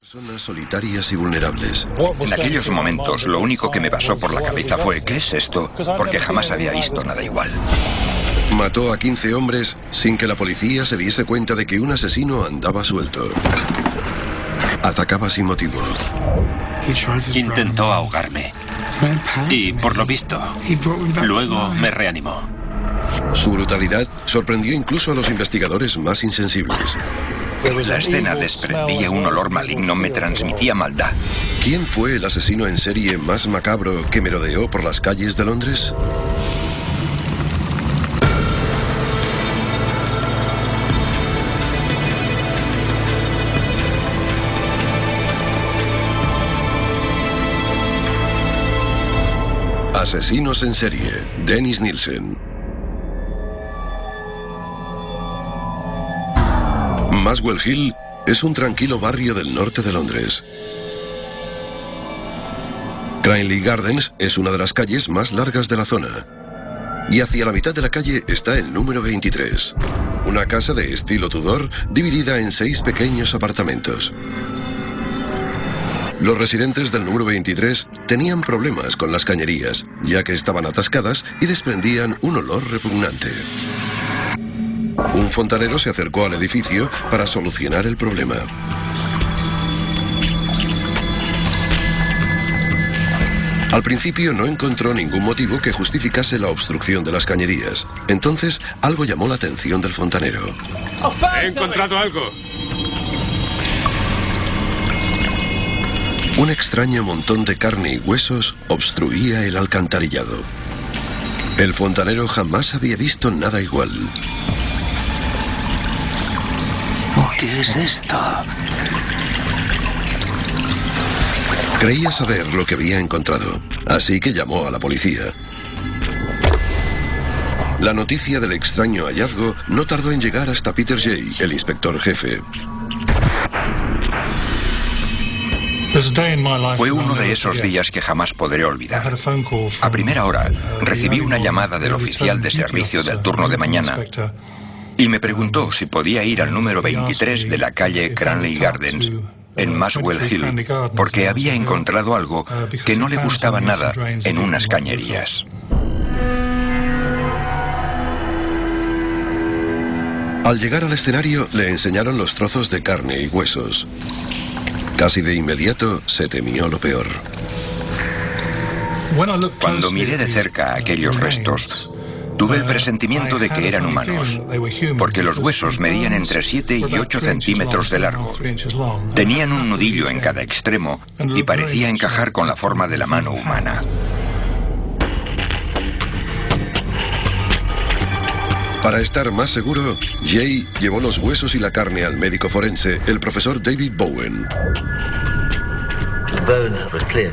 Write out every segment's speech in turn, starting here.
Personas solitarias y vulnerables. En aquellos momentos, lo único que me pasó por la cabeza fue ¿qué es esto? Porque jamás había visto nada igual. Mató a 15 hombres sin que la policía se diese cuenta de que un asesino andaba suelto. Atacaba sin motivo. Intentó ahogarme. Y, por lo visto, luego me reanimó. Su brutalidad sorprendió incluso a los investigadores más insensibles. La escena desprendía un olor maligno, me transmitía maldad. ¿Quién fue el asesino en serie más macabro que merodeó por las calles de Londres? Asesinos en serie, Dennis Nielsen. Muswell Hill es un tranquilo barrio del norte de Londres. Cranley Gardens es una de las calles más largas de la zona. Y hacia la mitad de la calle está el número 23, una casa de estilo Tudor dividida en 6 pequeños apartamentos. Los residentes del número 23 tenían problemas con las cañerías, ya que estaban atascadas y desprendían un olor repugnante. Un fontanero se acercó al edificio para solucionar el problema. Al principio no encontró ningún motivo que justificase la obstrucción de las cañerías. Entonces, algo llamó la atención del fontanero. ¡He encontrado algo! Un extraño montón de carne y huesos obstruía el alcantarillado. El fontanero jamás había visto nada igual. ¿Qué es esto? Creía saber lo que había encontrado, así que llamó a la policía. La noticia del extraño hallazgo no tardó en llegar hasta Peter Jay, el inspector jefe. Fue uno de esos días que jamás podré olvidar. A primera hora, recibí una llamada del oficial de servicio del turno de mañana y me preguntó si podía ir al número 23 de la calle Cranley Gardens, en Muswell Hill, porque había encontrado algo que no le gustaba nada en unas cañerías. Al llegar al escenario, le enseñaron los trozos de carne y huesos. Casi de inmediato se temió lo peor. Cuando miré de cerca aquellos restos, tuve el presentimiento de que eran humanos, porque los huesos medían entre 7 y 8 centímetros de largo. Tenían un nudillo en cada extremo y parecía encajar con la forma de la mano humana. Para estar más seguro, Jay llevó los huesos y la carne al médico forense, el profesor David Bowen.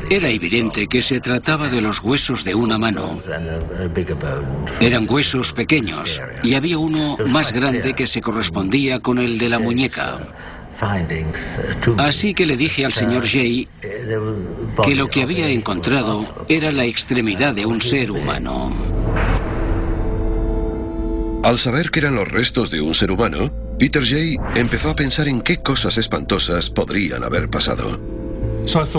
Era evidente que se trataba de los huesos de una mano. Eran huesos pequeños y había uno más grande que se correspondía con el de la muñeca. Así que le dije al señor Jay que lo que había encontrado era la extremidad de un ser humano. Al saber que eran los restos de un ser humano, Peter Jay empezó a pensar en qué cosas espantosas podrían haber pasado.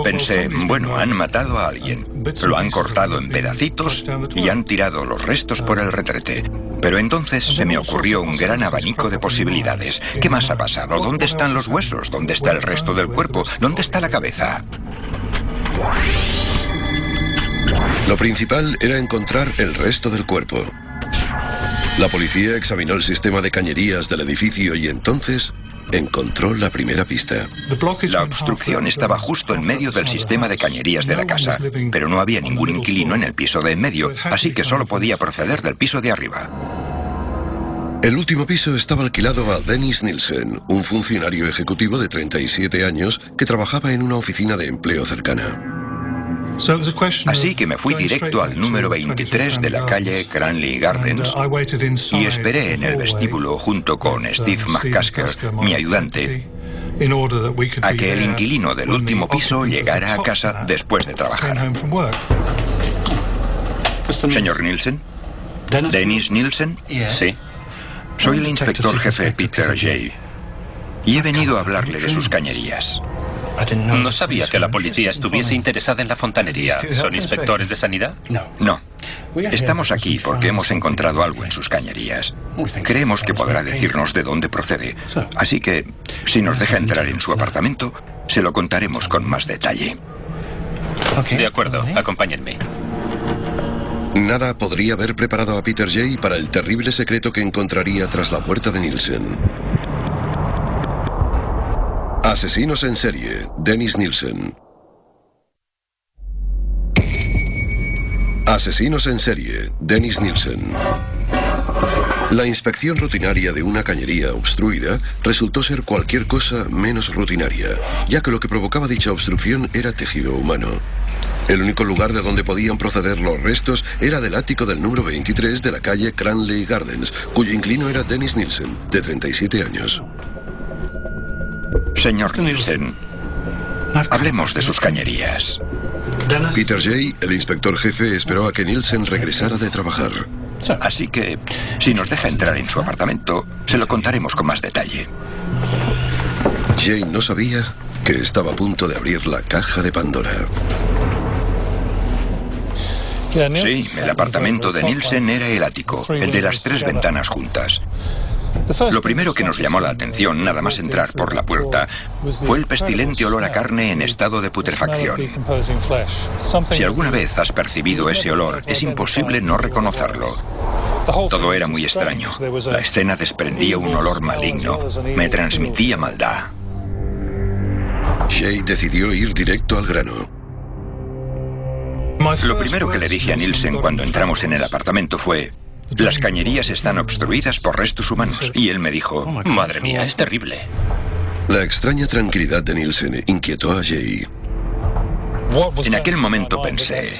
Pensé, bueno, han matado a alguien, lo han cortado en pedacitos y han tirado los restos por el retrete. Pero entonces se me ocurrió un gran abanico de posibilidades. ¿Qué más ha pasado? ¿Dónde están los huesos? ¿Dónde está el resto del cuerpo? ¿Dónde está la cabeza? Lo principal era encontrar el resto del cuerpo. La policía examinó el sistema de cañerías del edificio y entonces encontró la primera pista. La obstrucción estaba justo en medio del sistema de cañerías de la casa, pero no había ningún inquilino en el piso de en medio, así que solo podía proceder del piso de arriba. El último piso estaba alquilado a Dennis Nielsen, un funcionario ejecutivo de 37 años que trabajaba en una oficina de empleo cercana. Así que me fui directo al número 23 de la calle Cranley Gardens y esperé en el vestíbulo junto con Steve McCasker, mi ayudante, a que el inquilino del último piso llegara a casa después de trabajar. Señor Nielsen. ¿Dennis Nielsen? Sí. Soy el inspector jefe Peter Jay y he venido a hablarle de sus cañerías. No sabía que la policía estuviese interesada en la fontanería. ¿Son inspectores de sanidad? No. Estamos aquí porque hemos encontrado algo en sus cañerías. Creemos que podrá decirnos de dónde procede. Así que, si nos deja entrar en su apartamento, se lo contaremos con más detalle. De acuerdo, acompáñenme. Nada podría haber preparado a Peter Jay para el terrible secreto que encontraría tras la puerta de Nielsen. Asesinos en serie, Dennis Nielsen. Asesinos en serie, Dennis Nielsen. La inspección rutinaria de una cañería obstruida resultó ser cualquier cosa menos rutinaria, ya que lo que provocaba dicha obstrucción era tejido humano. El único lugar de donde podían proceder los restos era del ático del número 23 de la calle Cranley Gardens, cuyo inquilino era Dennis Nielsen, de 37 años. Señor Nielsen, hablemos de sus cañerías. Peter Jay, el inspector jefe, esperó a que Nielsen regresara de trabajar. Así que, si nos deja entrar en su apartamento, se lo contaremos con más detalle. Jay no sabía que estaba a punto de abrir la caja de Pandora. Sí, el apartamento de Nielsen era el ático, el de las 3 ventanas juntas. Lo primero que nos llamó la atención, nada más entrar por la puerta, fue el pestilente olor a carne en estado de putrefacción. Si alguna vez has percibido ese olor, es imposible no reconocerlo. Todo era muy extraño. La escena desprendía un olor maligno. Me transmitía maldad. Jay decidió ir directo al grano. Lo primero que le dije a Nielsen cuando entramos en el apartamento fue: las cañerías están obstruidas por restos humanos. Y él me dijo: Madre mía, es terrible. La extraña tranquilidad de Nielsen inquietó a Jay. En aquel momento pensé: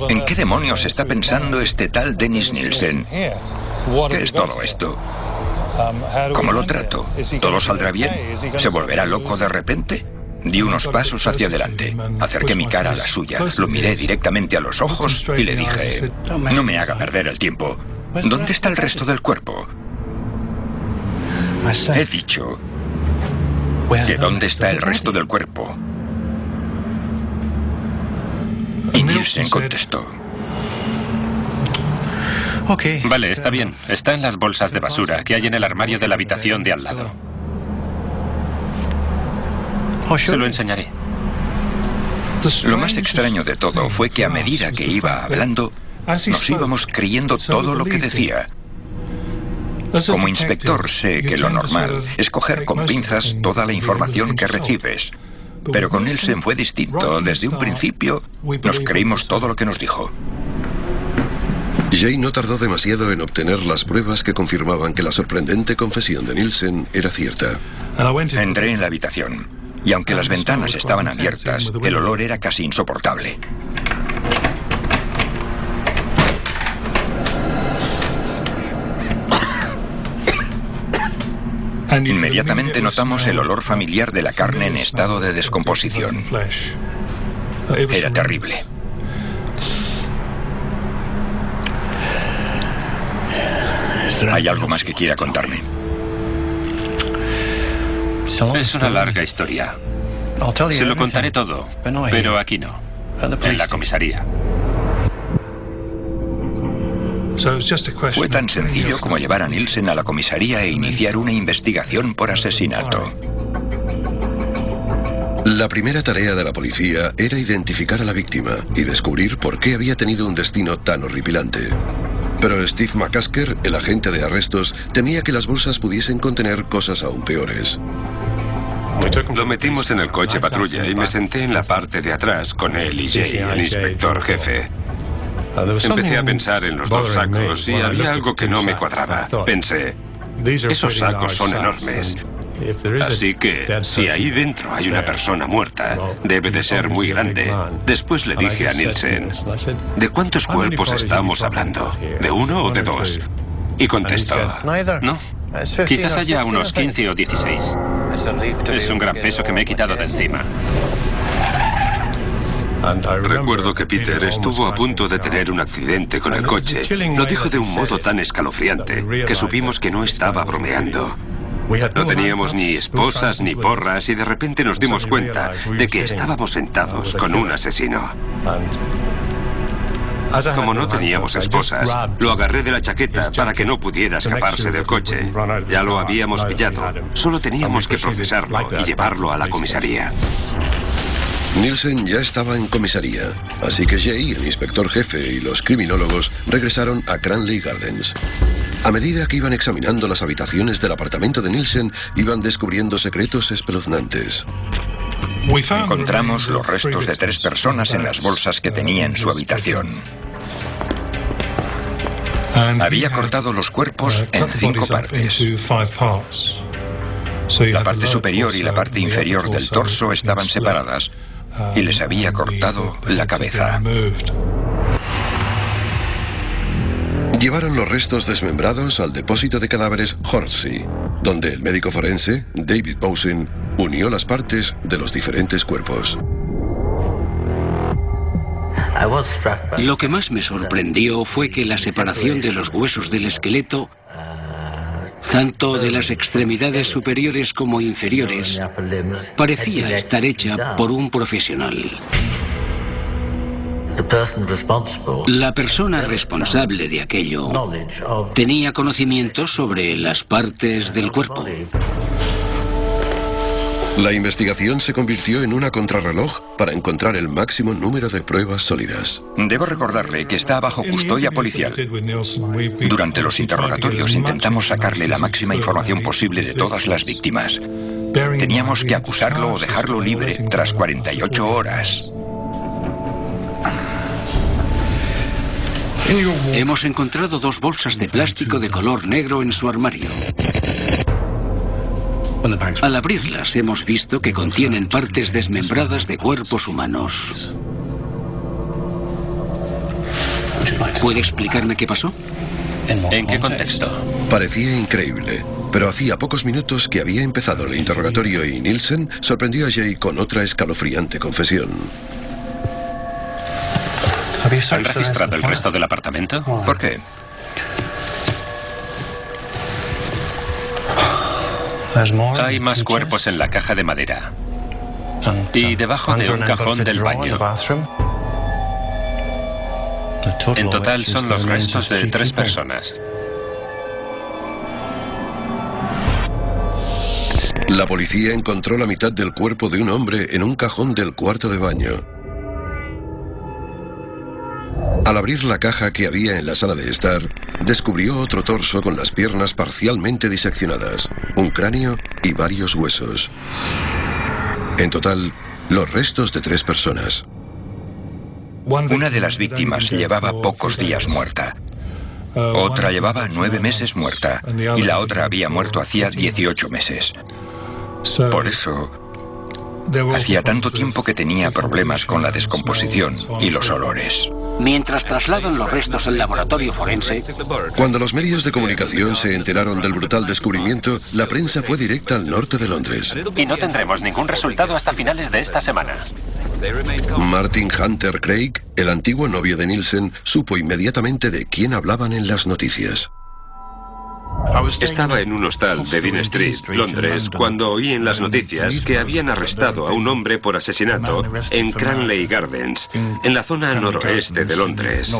¿en qué demonios está pensando este tal Dennis Nielsen? ¿Qué es todo esto? ¿Cómo lo trato? ¿Todo saldrá bien? ¿Se volverá loco de repente? Di unos pasos hacia adelante. Acerqué mi cara a la suya, lo miré directamente a los ojos y le dije: no me haga perder el tiempo. ¿Dónde está el resto del cuerpo? He dicho: ¿de dónde está el resto del cuerpo? Y Nielsen contestó: Vale, está bien. Está en las bolsas de basura que hay en el armario de la habitación de al lado. Se lo enseñaré. Lo más extraño de todo fue que a medida que iba hablando, nos íbamos creyendo todo lo que decía. Como inspector sé que lo normal es coger con pinzas toda la información que recibes. Pero con Nielsen fue distinto. Desde un principio nos creímos todo lo que nos dijo. Jay no tardó demasiado en obtener las pruebas que confirmaban que la sorprendente confesión de Nielsen era cierta. Entré en la habitación. Y aunque las ventanas estaban abiertas, el olor era casi insoportable. Inmediatamente notamos el olor familiar de la carne en estado de descomposición. Era terrible. ¿Hay algo más que quiera contarme? Es una larga historia. Se lo contaré todo, pero aquí no, en la comisaría. Fue tan sencillo como llevar a Nielsen a la comisaría e iniciar una investigación por asesinato. La primera tarea de la policía era identificar a la víctima y descubrir por qué había tenido un destino tan horripilante. Pero Steve McCasker, el agente de arrestos, temía que las bolsas pudiesen contener cosas aún peores. Lo metimos en el coche patrulla y me senté en la parte de atrás con él y Jay, el inspector jefe. Empecé a pensar en los 2 sacos y había algo que no me cuadraba. Pensé: esos sacos son enormes. Así que, si ahí dentro hay una persona muerta, debe de ser muy grande. Después le dije a Nielsen: ¿de cuántos cuerpos estamos hablando? ¿De 1 o de 2? Y contestó: no. Quizás haya unos 15 o 16. Es un gran peso que me he quitado de encima. Recuerdo que Peter estuvo a punto de tener un accidente con el coche. Lo dijo de un modo tan escalofriante que supimos que no estaba bromeando. No teníamos ni esposas ni porras y de repente nos dimos cuenta de que estábamos sentados con un asesino. Como no teníamos esposas, lo agarré de la chaqueta para que no pudiera escaparse del coche. Ya lo habíamos pillado. Solo teníamos que procesarlo y llevarlo a la comisaría. Nielsen ya estaba en comisaría, así que Jay, el inspector jefe y los criminólogos regresaron a Cranley Gardens. A medida que iban examinando las habitaciones del apartamento de Nielsen, iban descubriendo secretos espeluznantes. Encontramos los restos de 3 personas en las bolsas que tenía en su habitación. Había cortado los cuerpos en 5 partes. La parte superior y la parte inferior del torso estaban separadas y les había cortado la cabeza. Llevaron los restos desmembrados al depósito de cadáveres Hornsey, donde el médico forense, David Bowsen, unió las partes de los diferentes cuerpos. Lo que más me sorprendió fue que la separación de los huesos del esqueleto, tanto de las extremidades superiores como inferiores, parecía estar hecha por un profesional. La persona responsable de aquello tenía conocimiento sobre las partes del cuerpo. La investigación se convirtió en una contrarreloj para encontrar el máximo número de pruebas sólidas. Debo recordarle que está bajo custodia policial. Durante los interrogatorios intentamos sacarle la máxima información posible de todas las víctimas. Teníamos que acusarlo o dejarlo libre tras 48 horas. Hemos encontrado 2 bolsas de plástico de color negro en su armario. Al abrirlas hemos visto que contienen partes desmembradas de cuerpos humanos. ¿Puede explicarme qué pasó? ¿En qué contexto? Parecía increíble, pero hacía pocos minutos que había empezado el interrogatorio y Nielsen sorprendió a Jay con otra escalofriante confesión. ¿Han registrado el resto del apartamento? ¿Por qué? Hay más cuerpos en la caja de madera y debajo de un cajón del baño. En total son los restos de 3 personas. La policía encontró la mitad del cuerpo de un hombre en un cajón del cuarto de baño. Al abrir la caja que había en la sala de estar, descubrió otro torso con las piernas parcialmente diseccionadas, un cráneo y varios huesos. En total, los restos de 3 personas. Una de las víctimas llevaba pocos días muerta. Otra llevaba 9 meses muerta y la otra había muerto hacía 18 meses. Por eso, hacía tanto tiempo que tenía problemas con la descomposición y los olores. Mientras trasladan los restos al laboratorio forense... Cuando los medios de comunicación se enteraron del brutal descubrimiento, la prensa fue directa al norte de Londres. Y no tendremos ningún resultado hasta finales de esta semana. Martin Hunter Craig, el antiguo novio de Nielsen, supo inmediatamente de quién hablaban en las noticias. Estaba en un hostal de Dean Street, Londres, cuando oí en las noticias que habían arrestado a un hombre por asesinato en Cranley Gardens, en la zona noroeste de Londres.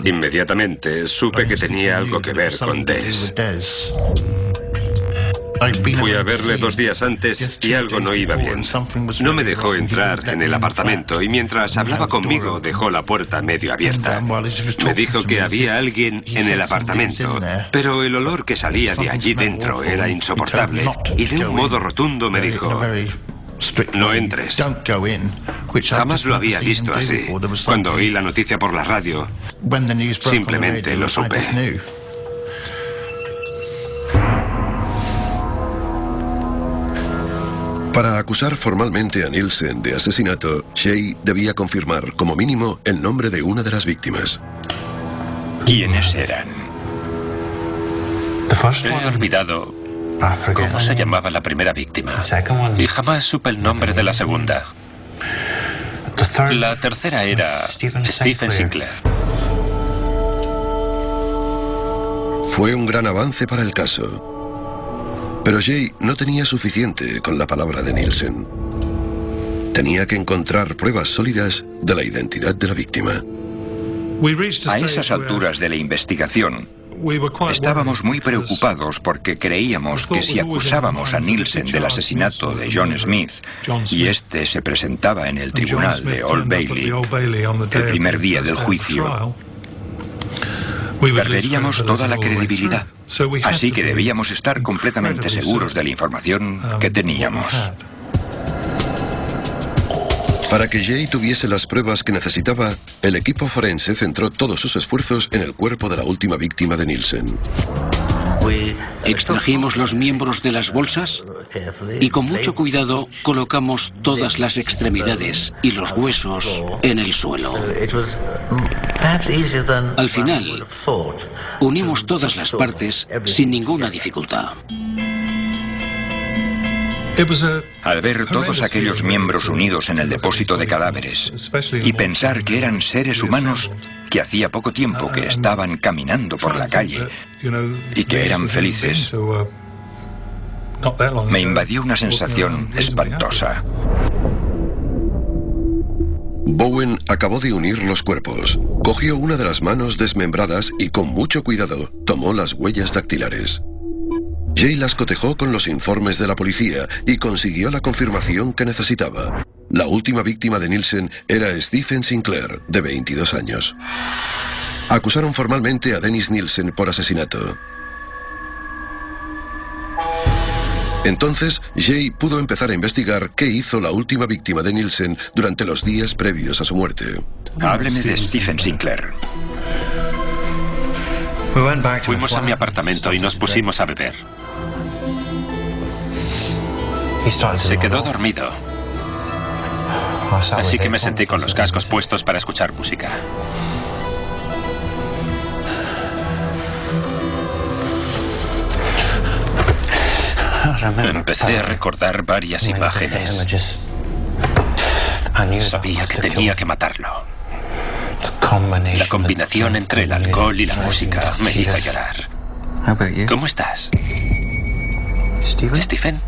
Inmediatamente supe que tenía algo que ver con Des. Fui a verle 2 días antes y algo no iba bien. No me dejó entrar en el apartamento y mientras hablaba conmigo dejó la puerta medio abierta. Me dijo que había alguien en el apartamento, pero el olor que salía de allí dentro era insoportable y de un modo rotundo me dijo: no entres. Jamás lo había visto así. Cuando oí la noticia por la radio, simplemente lo supe. Para acusar formalmente a Nielsen de asesinato, Jay debía confirmar, como mínimo, el nombre de una de las víctimas. ¿Quiénes eran? He olvidado cómo se llamaba la primera víctima y jamás supe el nombre de la segunda. La tercera era Stephen Sinclair. Fue un gran avance para el caso. Pero Jay no tenía suficiente con la palabra de Nielsen. Tenía que encontrar pruebas sólidas de la identidad de la víctima. A esas alturas de la investigación, estábamos muy preocupados porque creíamos que si acusábamos a Nielsen del asesinato de John Smith y este se presentaba en el tribunal de Old Bailey el primer día del juicio, perderíamos toda la credibilidad. Así que debíamos estar completamente seguros de la información que teníamos. Para que Jay tuviese las pruebas que necesitaba, el equipo forense centró todos sus esfuerzos en el cuerpo de la última víctima de Nielsen. Extrajimos los miembros de las bolsas y con mucho cuidado colocamos todas las extremidades y los huesos en el suelo. Al final, unimos todas las partes sin ninguna dificultad. Al ver todos aquellos miembros unidos en el depósito de cadáveres y pensar que eran seres humanos que hacía poco tiempo que estaban caminando por la calle y que eran felices, me invadió una sensación espantosa. Bowen acabó de unir los cuerpos. Cogió una de las manos desmembradas y con mucho cuidado tomó las huellas dactilares. Jay las cotejó con los informes de la policía y consiguió la confirmación que necesitaba. La última víctima de Nielsen era Stephen Sinclair, de 22 años. Acusaron formalmente a Dennis Nielsen por asesinato. Entonces, Jay pudo empezar a investigar qué hizo la última víctima de Nielsen durante los días previos a su muerte. Hábleme de Stephen Sinclair. Fuimos a mi apartamento y nos pusimos a beber. Se quedó dormido. Así que me senté con los cascos puestos para escuchar música. Empecé a recordar varias imágenes. Sabía que tenía que matarlo. La combinación entre el alcohol y la música me hizo llorar. ¿Cómo estás? ¿Stephen?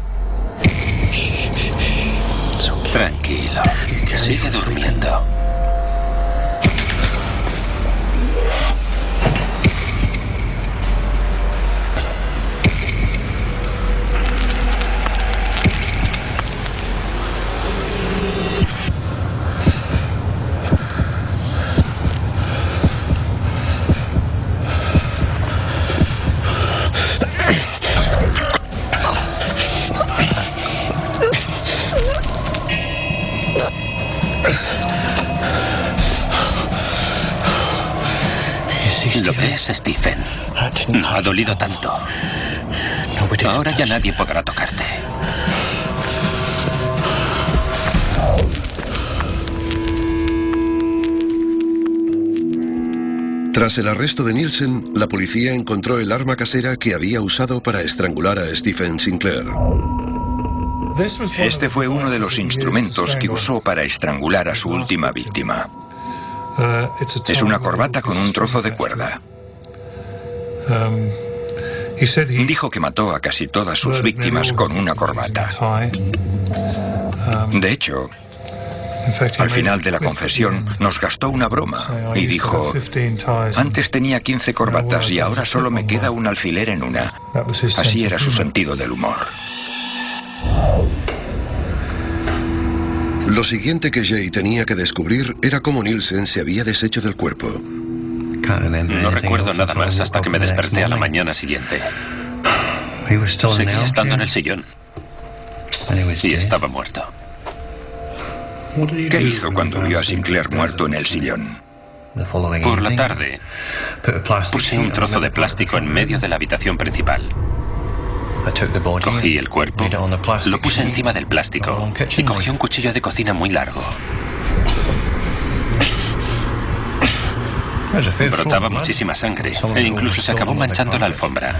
Tranquilo. Sigue durmiendo. ¿Lo ves, Stephen? No ha dolido tanto. Ahora ya nadie podrá tocarte. Tras el arresto de Nielsen, la policía encontró el arma casera que había usado para estrangular a Stephen Sinclair. Este fue uno de los instrumentos que usó para estrangular a su última víctima. Es una corbata con un trozo de cuerda. Dijo que mató a casi todas sus víctimas con una corbata. De hecho, al final de la confesión nos gastó una broma y dijo: antes tenía 15 corbatas y ahora solo me queda un alfiler en una. Así era su sentido del humor. Lo siguiente que Jay tenía que descubrir era cómo Nielsen se había deshecho del cuerpo. No recuerdo nada más hasta que me desperté a la mañana siguiente. Seguía estando en el sillón. Y estaba muerto. ¿Qué hizo cuando vio a Sinclair muerto en el sillón? Por la tarde, puse un trozo de plástico en medio de la habitación principal. Cogí el cuerpo, lo puse encima del plástico y cogí un cuchillo de cocina muy largo. Brotaba muchísima sangre e incluso se acabó manchando la alfombra.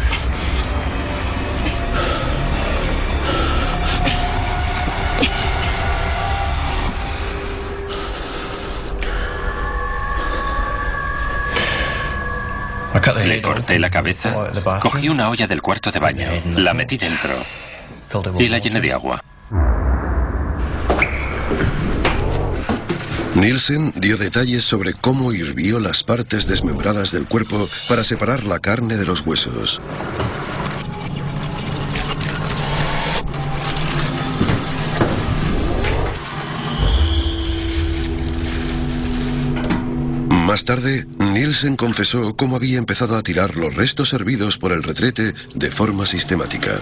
Le corté la cabeza, cogí una olla del cuarto de baño, la metí dentro y la llené de agua. Nielsen dio detalles sobre cómo hirvió las partes desmembradas del cuerpo para separar la carne de los huesos. Más tarde, Nielsen confesó cómo había empezado a tirar los restos hervidos por el retrete de forma sistemática.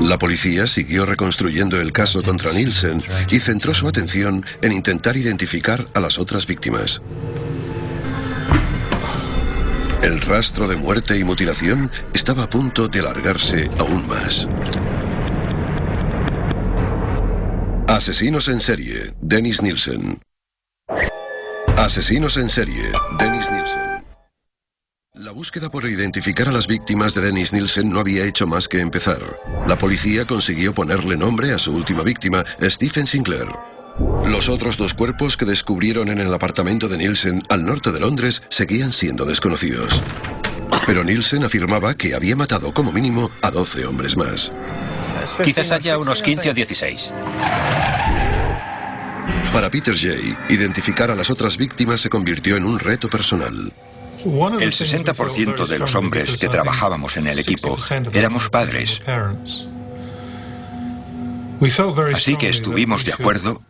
La policía siguió reconstruyendo el caso contra Nielsen y centró su atención en intentar identificar a las otras víctimas. El rastro de muerte y mutilación estaba a punto de alargarse aún más. Asesinos en serie, Dennis Nielsen. Asesinos en serie, Dennis Nielsen. La búsqueda por identificar a las víctimas de Dennis Nielsen no había hecho más que empezar. La policía consiguió ponerle nombre a su última víctima, Stephen Sinclair. Los otros dos cuerpos que descubrieron en el apartamento de Nielsen al norte de Londres seguían siendo desconocidos. Pero Nielsen afirmaba que había matado como mínimo a 12 hombres más. Quizás haya unos 15 o 16. Para Peter Jay, identificar a las otras víctimas se convirtió en un reto personal. El 60% de los hombres que trabajábamos en el equipo éramos padres. Así que estuvimos de acuerdo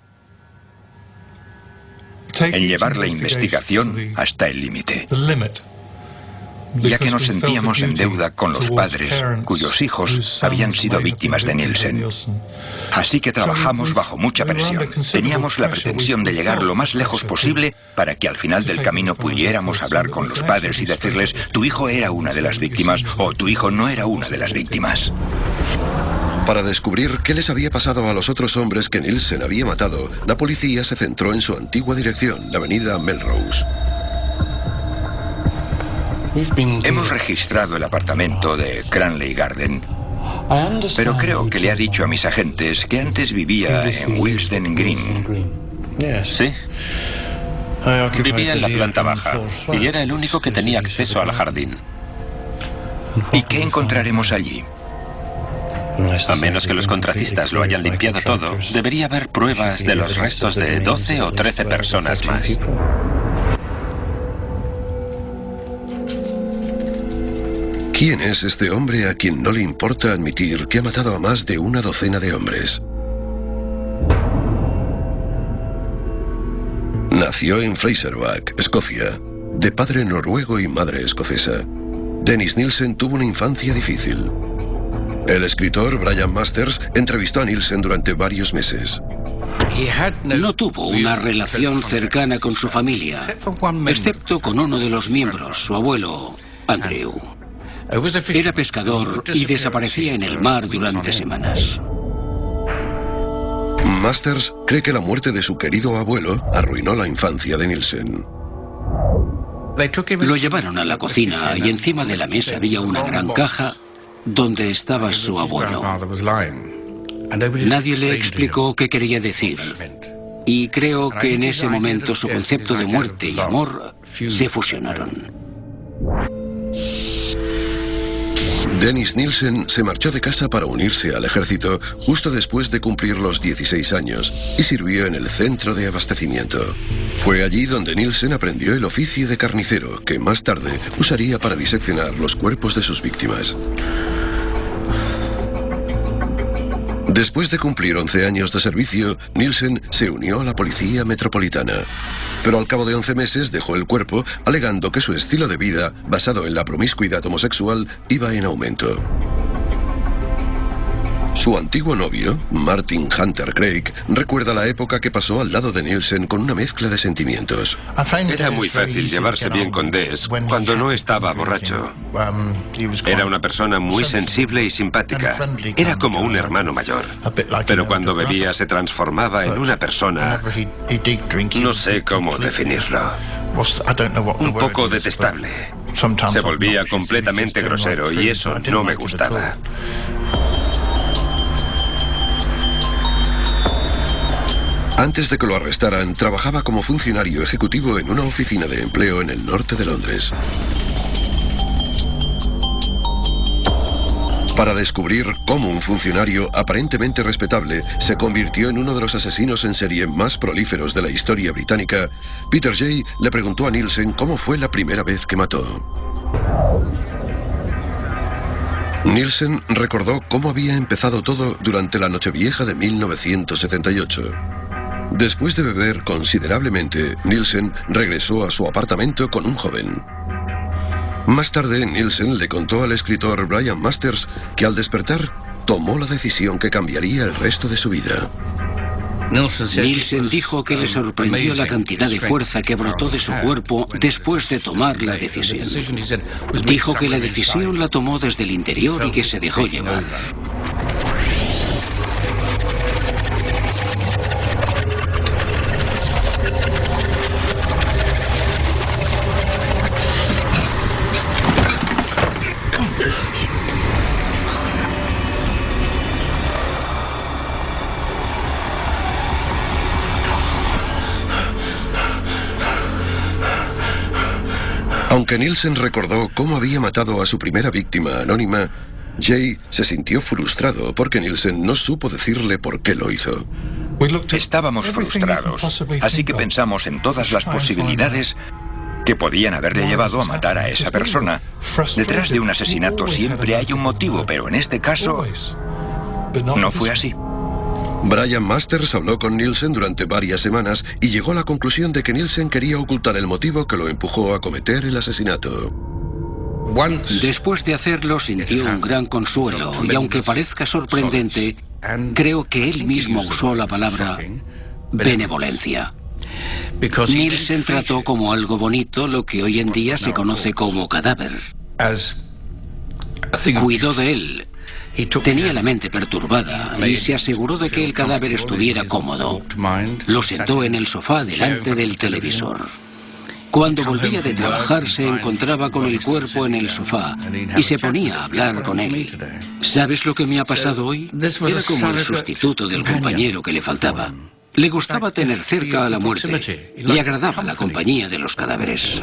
en llevar la investigación hasta el límite, ya que nos sentíamos en deuda con los padres cuyos hijos habían sido víctimas de Nielsen. Así que trabajamos bajo mucha presión. Teníamos la pretensión de llegar lo más lejos posible para que al final del camino pudiéramos hablar con los padres y decirles: tu hijo era una de las víctimas o tu hijo no era una de las víctimas. Para descubrir qué les había pasado a los otros hombres que Nielsen había matado, la policía se centró en su antigua dirección, la avenida Melrose. Hemos registrado el apartamento de Cranley Garden, pero creo que le ha dicho a mis agentes que antes vivía en Willesden Green. Sí. Vivía en la planta baja y era el único que tenía acceso al jardín. ¿Y qué encontraremos allí? A menos que los contratistas lo hayan limpiado todo, debería haber pruebas de los restos de 12 o 13 personas más. ¿Quién es este hombre a quien no le importa admitir que ha matado a más de una docena de hombres? Nació en Fraserburgh, Escocia, de padre noruego y madre escocesa. Dennis Nielsen tuvo una infancia difícil. El escritor Brian Masters entrevistó a Nielsen durante varios meses. No tuvo una relación cercana con su familia, excepto con uno de los miembros, su abuelo, Andrew. Era pescador y desaparecía en el mar durante semanas. Masters cree que la muerte de su querido abuelo arruinó la infancia de Nielsen. Lo llevaron a la cocina y encima de la mesa había una gran caja donde estaba su abuelo. Nadie le explicó qué quería decir. Y creo que en ese momento su concepto de muerte y amor se fusionaron. Dennis Nielsen se marchó de casa para unirse al ejército justo después de cumplir los 16 años y sirvió en el centro de abastecimiento. Fue allí donde Nielsen aprendió el oficio de carnicero, que más tarde usaría para diseccionar los cuerpos de sus víctimas. Después de cumplir 11 años de servicio, Nielsen se unió a la policía metropolitana. Pero al cabo de 11 meses dejó el cuerpo, alegando que su estilo de vida, basado en la promiscuidad homosexual, iba en aumento. Su antiguo novio, Martin Hunter Craig, recuerda la época que pasó al lado de Nielsen con una mezcla de sentimientos. Era muy fácil llevarse bien con Des cuando no estaba borracho. Era una persona muy sensible y simpática. Era como un hermano mayor. Pero cuando bebía se transformaba en una persona... No sé cómo definirlo. Un poco detestable. Se volvía completamente grosero y eso no me gustaba. Antes de que lo arrestaran, trabajaba como funcionario ejecutivo en una oficina de empleo en el norte de Londres. Para descubrir cómo un funcionario aparentemente respetable se convirtió en uno de los asesinos en serie más prolíferos de la historia británica, Peter Jay le preguntó a Nielsen cómo fue la primera vez que mató. Nielsen recordó cómo había empezado todo durante la Nochevieja de 1978. Después de beber considerablemente, Nielsen regresó a su apartamento con un joven. Más tarde, Nielsen le contó al escritor Brian Masters que al despertar, tomó la decisión que cambiaría el resto de su vida. Nielsen dijo que le sorprendió la cantidad de fuerza que brotó de su cuerpo después de tomar la decisión. Dijo que la decisión la tomó desde el interior y que se dejó llevar. Aunque Nielsen recordó cómo había matado a su primera víctima anónima, Jay se sintió frustrado porque Nielsen no supo decirle por qué lo hizo. Estábamos frustrados, así que pensamos en todas las posibilidades que podían haberle llevado a matar a esa persona. Detrás de un asesinato siempre hay un motivo, pero en este caso no fue así. Brian Masters habló con Nielsen durante varias semanas y llegó a la conclusión de que Nielsen quería ocultar el motivo que lo empujó a cometer el asesinato. Después de hacerlo, sintió un gran consuelo y aunque parezca sorprendente, creo que él mismo usó la palabra benevolencia. Nielsen trató como algo bonito lo que hoy en día se conoce como cadáver. Cuidó de él. Tenía la mente perturbada y se aseguró de que el cadáver estuviera cómodo. Lo sentó en el sofá delante del televisor. Cuando volvía de trabajar se encontraba con el cuerpo en el sofá y se ponía a hablar con él. ¿Sabes lo que me ha pasado hoy? Era como el sustituto del compañero que le faltaba. Le gustaba tener cerca a la muerte. Le agradaba la compañía de los cadáveres.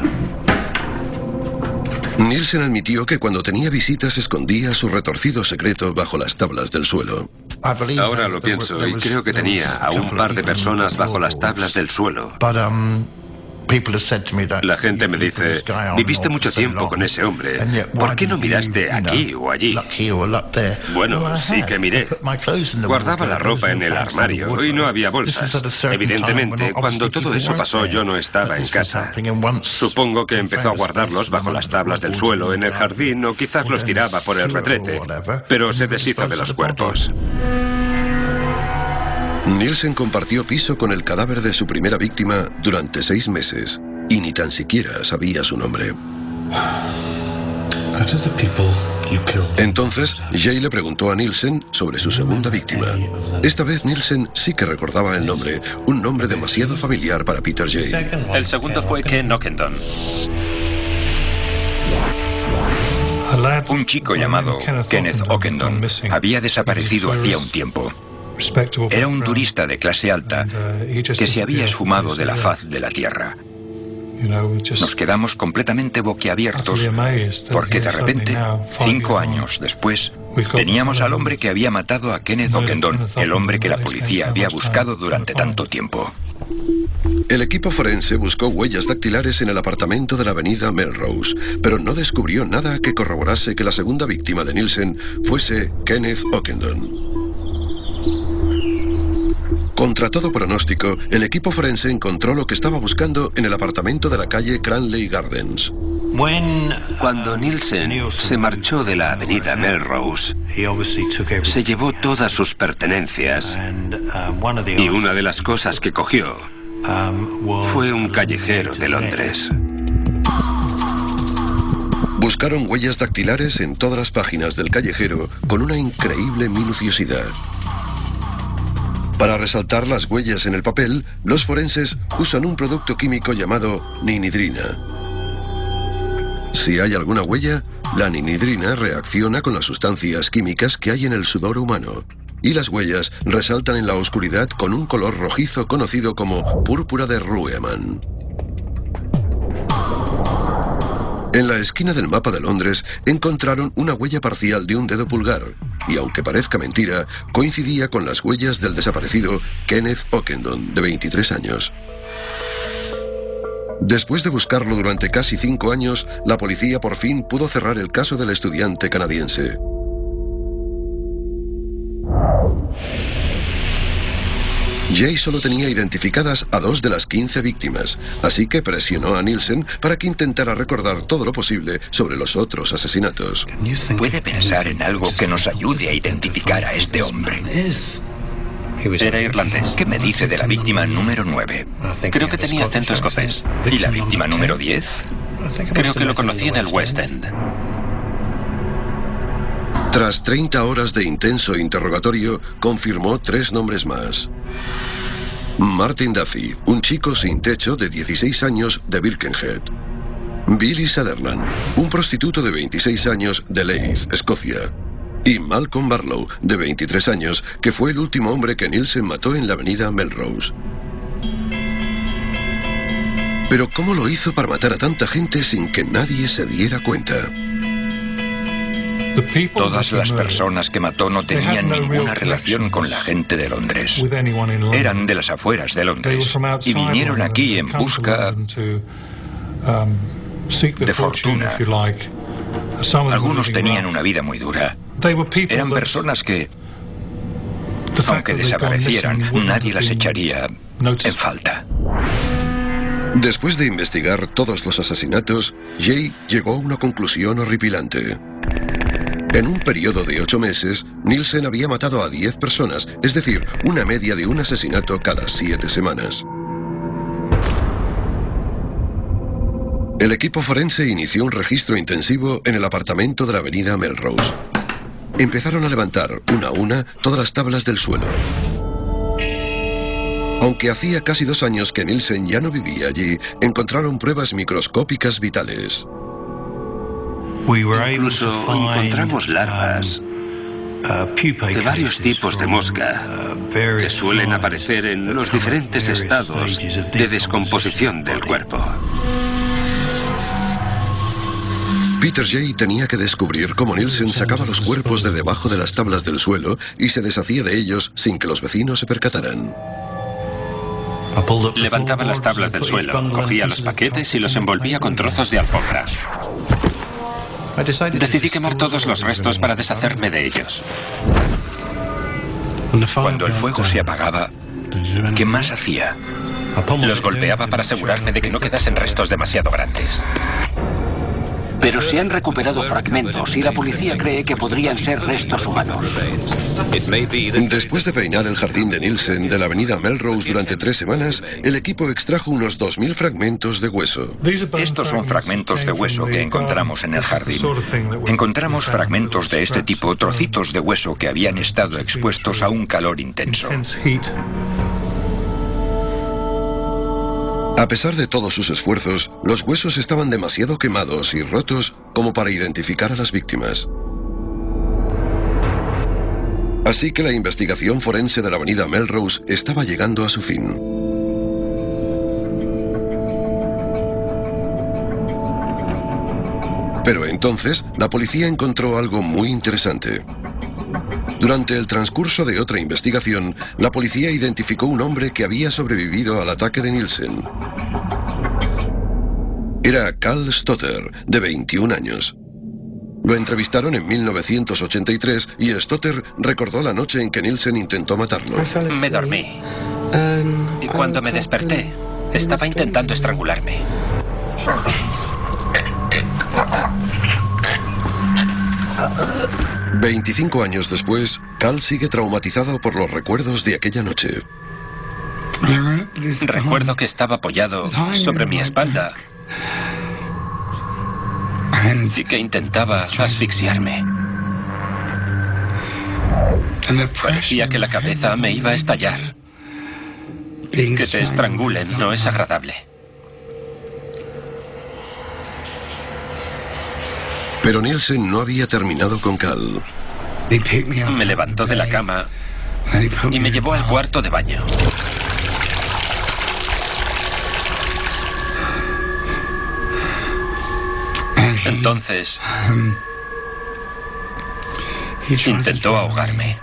Nielsen admitió que cuando tenía visitas escondía su retorcido secreto bajo las tablas del suelo. Ahora lo pienso y creo que tenía a un par de personas bajo las tablas del suelo. La gente me dice, viviste mucho tiempo con ese hombre, ¿por qué no miraste aquí o allí? Bueno, sí que miré. Guardaba la ropa en el armario y no había bolsas. Evidentemente, cuando todo eso pasó yo no estaba en casa. Supongo que empezó a guardarlos bajo las tablas del suelo en el jardín o quizás los tiraba por el retrete, pero se deshizo de los cuerpos. Nielsen compartió piso con el cadáver de su primera víctima durante 6 meses y ni tan siquiera sabía su nombre. Entonces, Jay le preguntó a Nielsen sobre su segunda víctima. Esta vez Nielsen sí que recordaba el nombre, un nombre demasiado familiar para Peter Jay. El segundo fue Ken Ockendon. Un chico llamado Kenneth Ockendon había desaparecido hacía un tiempo. Era un turista de clase alta que se había esfumado de la faz de la tierra. Nos quedamos completamente boquiabiertos porque de repente, 5 años después, teníamos al hombre que había matado a Kenneth Ockendon, el hombre que la policía había buscado durante tanto tiempo. El equipo forense buscó huellas dactilares en el apartamento de la avenida Melrose, pero no descubrió nada que corroborase que la segunda víctima de Nielsen fuese Kenneth Ockendon. Contra todo pronóstico, el equipo forense encontró lo que estaba buscando en el apartamento de la calle Cranley Gardens. Cuando Nielsen se marchó de la avenida Melrose, se llevó todas sus pertenencias y una de las cosas que cogió fue un callejero de Londres. Buscaron huellas dactilares en todas las páginas del callejero con una increíble minuciosidad. Para resaltar las huellas en el papel, los forenses usan un producto químico llamado ninidrina. Si hay alguna huella, la ninidrina reacciona con las sustancias químicas que hay en el sudor humano. y las huellas resaltan en la oscuridad con un color rojizo conocido como púrpura de Reuemann. En la esquina del mapa de Londres encontraron una huella parcial de un dedo pulgar y, aunque parezca mentira, coincidía con las huellas del desaparecido Kenneth Ockendon, de 23 años. Después de buscarlo durante casi 5 años, la policía por fin pudo cerrar el caso del estudiante canadiense. Jay solo tenía identificadas a 2 de las 15 víctimas, así que presionó a Nielsen para que intentara recordar todo lo posible sobre los otros asesinatos. ¿Puede pensar en algo que nos ayude a identificar a este hombre? Era irlandés. ¿Qué me dice de la víctima número 9? Creo que tenía acento escocés. ¿Y la víctima número 10? Creo que lo conocí en el West End. Tras 30 horas de intenso interrogatorio, confirmó 3 nombres más. Martin Duffy, un chico sin techo de 16 años de Birkenhead. Billy Sutherland, un prostituto de 26 años de Leith, Escocia. Y Malcolm Barlow, de 23 años, que fue el último hombre que Nielsen mató en la avenida Melrose. Pero ¿cómo lo hizo para matar a tanta gente sin que nadie se diera cuenta? Todas las personas que mató no tenían ninguna relación con la gente de Londres. Eran de las afueras de Londres y vinieron aquí en busca de fortuna. Algunos tenían una vida muy dura. Eran personas que, aunque desaparecieran, nadie las echaría en falta. Después de investigar todos los asesinatos, Jay llegó a una conclusión horripilante. En un periodo de 8 meses, Nielsen había matado a 10 personas, es decir, una media de un asesinato cada 7 semanas. El equipo forense inició un registro intensivo en el apartamento de la avenida Melrose. Empezaron a levantar, una a una, todas las tablas del suelo. Aunque hacía casi 2 años que Nielsen ya no vivía allí, encontraron pruebas microscópicas vitales. Incluso encontramos larvas de varios tipos de mosca que suelen aparecer en los diferentes estados de descomposición del cuerpo. Peter Jay tenía que descubrir cómo Nielsen sacaba los cuerpos de debajo de las tablas del suelo y se deshacía de ellos sin que los vecinos se percataran. Levantaba las tablas del suelo, cogía los paquetes y los envolvía con trozos de alfombra. Decidí quemar todos los restos para deshacerme de ellos. Cuando el fuego se apagaba, ¿qué más hacía? Los golpeaba para asegurarme de que no quedasen restos demasiado grandes. Pero se han recuperado fragmentos y la policía cree que podrían ser restos humanos. Después de peinar el jardín de Nielsen de la avenida Melrose durante 3 semanas, el equipo extrajo unos 2000 fragmentos de hueso. Estos son fragmentos de hueso que encontramos en el jardín. Encontramos fragmentos de este tipo, trocitos de hueso que habían estado expuestos a un calor intenso. A pesar de todos sus esfuerzos, los huesos estaban demasiado quemados y rotos como para identificar a las víctimas. Así que la investigación forense de la avenida Melrose estaba llegando a su fin. Pero entonces, la policía encontró algo muy interesante. Durante el transcurso de otra investigación, la policía identificó un hombre que había sobrevivido al ataque de Nielsen. Era Carl Stotter, de 21 años. Lo entrevistaron en 1983 y Stotter recordó la noche en que Nielsen intentó matarlo. Me dormí. Y cuando me desperté, estaba intentando estrangularme. 25 años después, Carl sigue traumatizado por los recuerdos de aquella noche. Recuerdo que estaba apoyado sobre mi espalda y que intentaba asfixiarme. Parecía que la cabeza me iba a estallar. Que te estrangulen no es agradable. Pero Nielsen no había terminado con Carl. Me levantó de la cama y me llevó al cuarto de baño. Entonces, intentó ahogarme.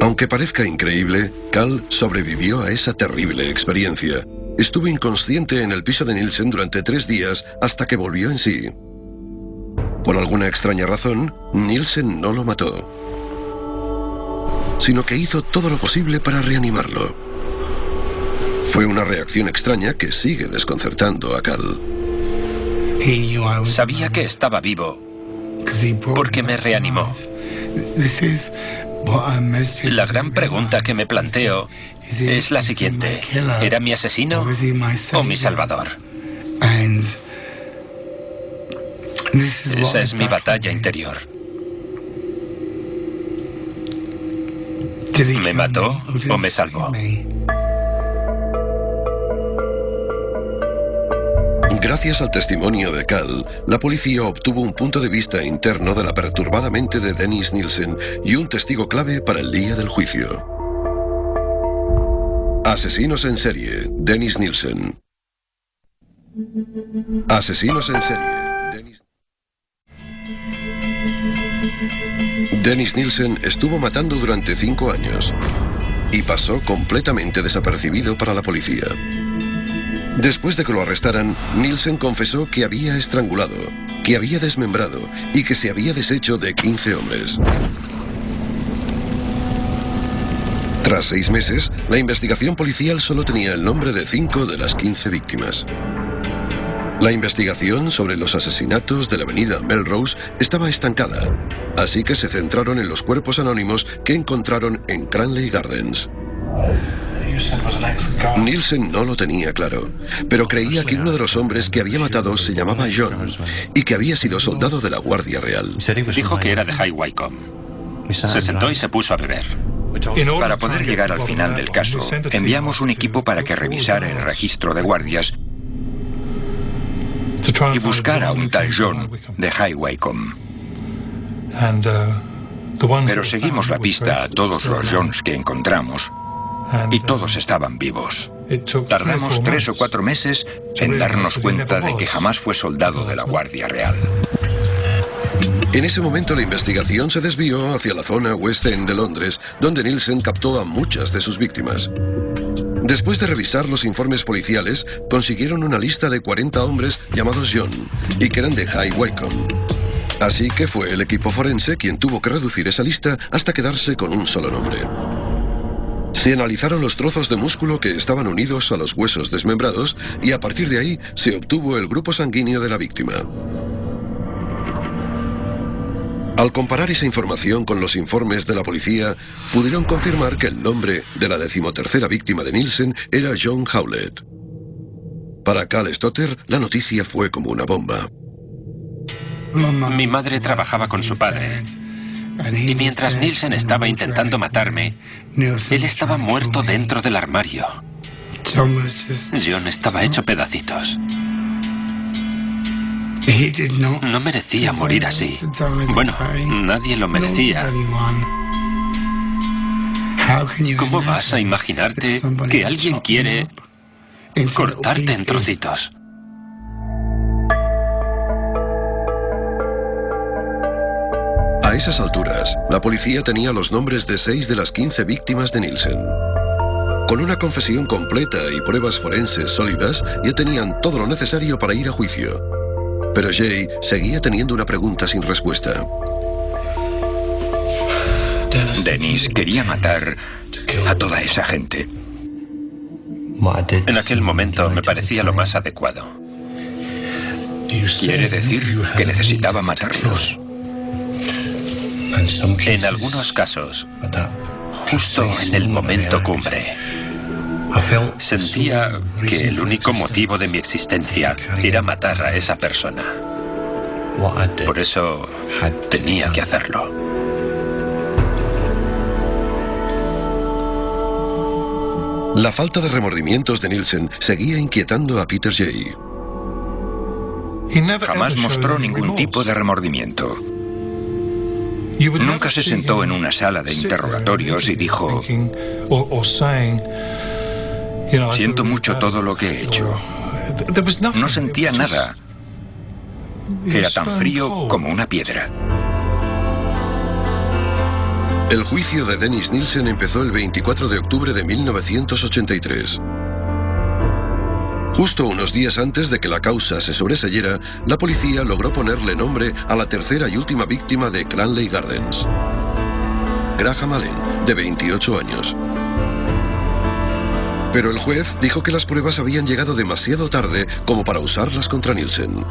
Aunque parezca increíble, Cal sobrevivió a esa terrible experiencia. Estuvo inconsciente en el piso de Nielsen durante 3 días hasta que volvió en sí. Por alguna extraña razón, Nielsen no lo mató, sino que hizo todo lo posible para reanimarlo. Fue una reacción extraña que sigue desconcertando a Cal. Sabía que estaba vivo porque me reanimó. La gran pregunta que me planteo es la siguiente: ¿era mi asesino o mi salvador? Esa es mi batalla interior. ¿Me mató o me salvó? Gracias al testimonio de Cal, la policía obtuvo un punto de vista interno de la perturbada mente de Dennis Nielsen y un testigo clave para el día del juicio. Asesinos en serie, Dennis Nielsen. Asesinos en serie, Dennis Nielsen estuvo matando durante 5 años y pasó completamente desapercibido para la policía. Después de que lo arrestaran, Nielsen confesó que había estrangulado, que había desmembrado y que se había deshecho de 15 hombres. Tras 6 meses, la investigación policial solo tenía el nombre de 5 de las 15 víctimas. La investigación sobre los asesinatos de la avenida Melrose estaba estancada, así que se centraron en los cuerpos anónimos que encontraron en Cranley Gardens. Nielsen no lo tenía claro, pero creía que uno de los hombres que había matado se llamaba John y que había sido soldado de la Guardia Real. Dijo que era de High Wycombe. Se sentó y se puso a beber. Para poder llegar al final del caso, enviamos un equipo para que revisara el registro de guardias y buscara a un tal John de High Wycombe. Pero seguimos la pista a todos los Johns que encontramos y todos estaban vivos. Tardamos 3 o 4 meses en darnos cuenta de que jamás fue soldado de la Guardia Real. En ese momento la investigación se desvió hacia la zona West End de Londres, donde Nielsen captó a muchas de sus víctimas. Después de revisar los informes policiales, consiguieron una lista de 40 hombres llamados John y que eran de High Wycombe. Así que fue el equipo forense quien tuvo que reducir esa lista hasta quedarse con un solo nombre. Se analizaron los trozos de músculo que estaban unidos a los huesos desmembrados y a partir de ahí se obtuvo el grupo sanguíneo de la víctima. Al comparar esa información con los informes de la policía, pudieron confirmar que el nombre de la 13ª víctima de Nielsen era John Howlett. Para Cal Stotter, la noticia fue como una bomba. Mi madre trabajaba con su padre. Y mientras Nielsen estaba intentando matarme, él estaba muerto dentro del armario. John estaba hecho pedacitos. No merecía morir así. Bueno, nadie lo merecía. ¿Cómo vas a imaginarte que alguien quiere cortarte en trocitos? A esas alturas, la policía tenía los nombres de 6 de las 15 víctimas de Nielsen. Con una confesión completa y pruebas forenses sólidas, ya tenían todo lo necesario para ir a juicio. Pero Jay seguía teniendo una pregunta sin respuesta. Dennis quería matar a toda esa gente. En aquel momento me parecía lo más adecuado. Quiere decir que necesitaba matarlos. En algunos casos, justo en el momento cumbre, sentía que el único motivo de mi existencia era matar a esa persona. Por eso tenía que hacerlo. La falta de remordimientos de Nielsen seguía inquietando a Peter Jay. Jamás mostró ningún tipo de remordimiento. Nunca se sentó en una sala de interrogatorios y dijo: siento mucho todo lo que he hecho. No sentía nada. Era tan frío como una piedra. El juicio de Dennis Nielsen empezó el 24 de octubre de 1983. Justo unos días antes de que la causa se sobreseyera, la policía logró ponerle nombre a la tercera y última víctima de Cranley Gardens. Graham Allen, de 28 años. Pero el juez dijo que las pruebas habían llegado demasiado tarde como para usarlas contra Nielsen.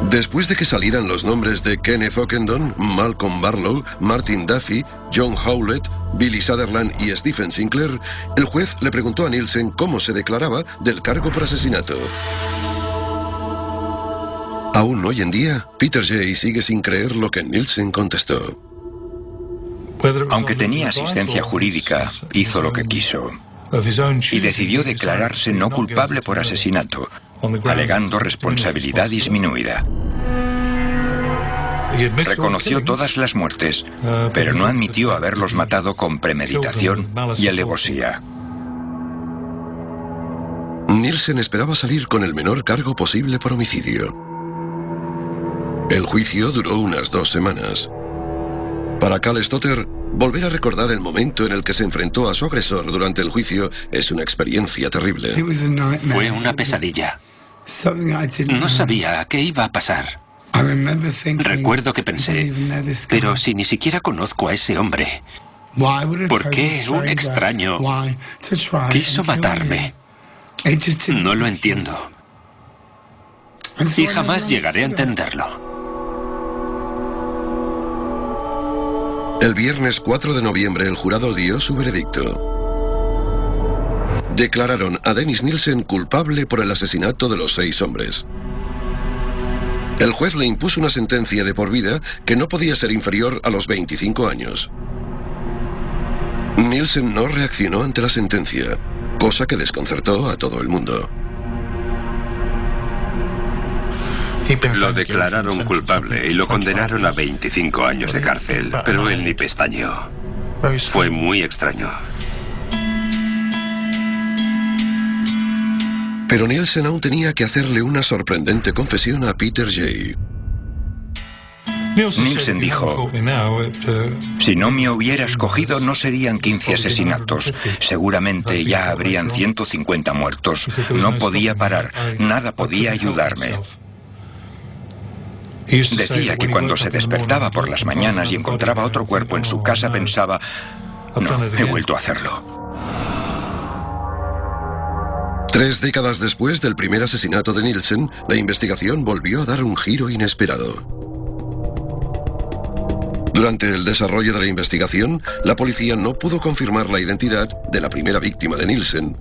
Después de que salieran los nombres de Kenneth Ockendon, Malcolm Barlow, Martin Duffy, John Howlett, Billy Sutherland y Stephen Sinclair, el juez le preguntó a Nielsen cómo se declaraba del cargo por asesinato. Aún hoy en día, Peter Jay sigue sin creer lo que Nielsen contestó. Aunque tenía asistencia jurídica, hizo lo que quiso y decidió declararse no culpable por asesinato, alegando responsabilidad disminuida. Reconoció todas las muertes, pero no admitió haberlos matado con premeditación y alevosía. Nielsen esperaba salir con el menor cargo posible por homicidio. El juicio duró unas 2 semanas. Para Cal Stotter, volver a recordar el momento en el que se enfrentó a su agresor durante el juicio es una experiencia terrible. Fue una pesadilla. No sabía qué iba a pasar. Recuerdo que pensé, pero si ni siquiera conozco a ese hombre, ¿por qué un extraño quiso matarme? No lo entiendo. Y jamás llegaré a entenderlo. El viernes 4 de noviembre el jurado dio su veredicto. Declararon a Dennis Nielsen culpable por el asesinato de los 6 hombres. El juez le impuso una sentencia de por vida que no podía ser inferior a los 25 años. Nielsen no reaccionó ante la sentencia, cosa que desconcertó a todo el mundo. Lo declararon culpable y lo condenaron a 25 años de cárcel, pero él ni pestañeó. Fue muy extraño. Pero Nielsen aún tenía que hacerle una sorprendente confesión a Peter Jay. Nielsen dijo: si no me hubieras cogido no serían 15 asesinatos. Seguramente ya habrían 150 muertos. No podía parar. Nada podía ayudarme. Decía que cuando se despertaba por las mañanas y encontraba otro cuerpo en su casa pensaba: no, he vuelto a hacerlo. 3 décadas después del primer asesinato de Nielsen, la investigación volvió a dar un giro inesperado. Durante el desarrollo de la investigación, la policía no pudo confirmar la identidad de la primera víctima de Nielsen.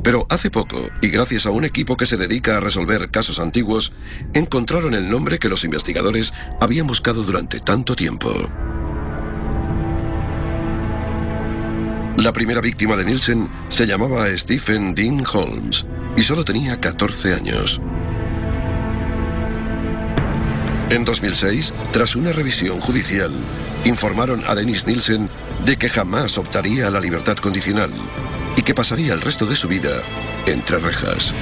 Pero hace poco, y gracias a un equipo que se dedica a resolver casos antiguos, encontraron el nombre que los investigadores habían buscado durante tanto tiempo. La primera víctima de Nielsen se llamaba Stephen Dean Holmes y solo tenía 14 años. En 2006, tras una revisión judicial, informaron a Dennis Nielsen de que jamás optaría a la libertad condicional y que pasaría el resto de su vida entre rejas.